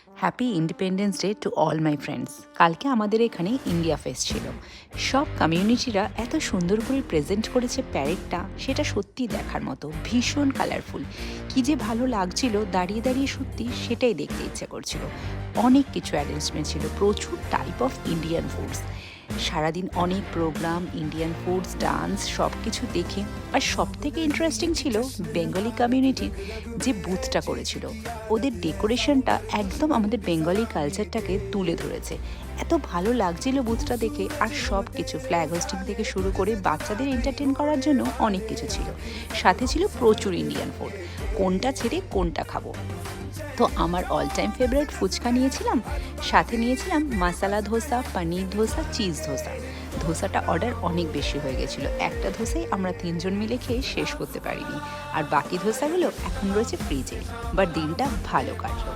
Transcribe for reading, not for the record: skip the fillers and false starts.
Happy independence day to all my friends. কালকে আমাদের এখানে ইন্ডিয়া ফেস্ট ছিল। সব কমিউনিটিরা এত সুন্দর করে প্রেজেন্ট করেছে প্যারেডটা, সেটা সত্যি দেখার মতো, ভীষণ কালারফুল। কি যে ভালো লাগছিল, দাঁড়িয়ে দাঁড়িয়ে সত্যি সেটাই দেখতে ইচ্ছে করছিল। অনেক কিছু অ্যারেঞ্জমেন্ট ছিল, প্রচুর টাইপ অফ ইন্ডিয়ান ফুডস। সারাদিন অনেক প্রোগ্রাম, ইন্ডিয়ান ফুডস, ডান্স, সব কিছু দেখে। আর সব থেকে ইন্টারেস্টিং ছিল বেঙ্গলি কমিউনিটির যে বুথটা করেছিল। ওদের ডেকোরেশনটা একদম আমাদের বেঙ্গলি কালচারটাকে তুলে ধরেছে। এত ভালো লাগছিল বুথটা দেখে। আর সব কিছু ফ্ল্যাগ হোস্টিং থেকে শুরু করে বাচ্চাদের এন্টারটেন করার জন্য অনেক কিছু ছিল। সাথে ছিল প্রচুর ইন্ডিয়ান ফুড, কোনটা ছেড়ে কোনটা খাবো। তো আমার অল টাইম ফেভারিট ফুচকা নিয়েছিলাম, সাথে নিয়েছিলাম মশালা ধোসা, পনির ধোসা, চিজ ধোসা। ধোসাটা অর্ডার অনেক বেশি হয়ে গেছিলো, একটা ধোসাই আমরা 3জন মিলে খেয়ে শেষ করতে পারিনি। আর বাকি ধোসাগুলো এখন রয়েছে ফ্রিজে। বাট দিনটা ভালো কাটলো।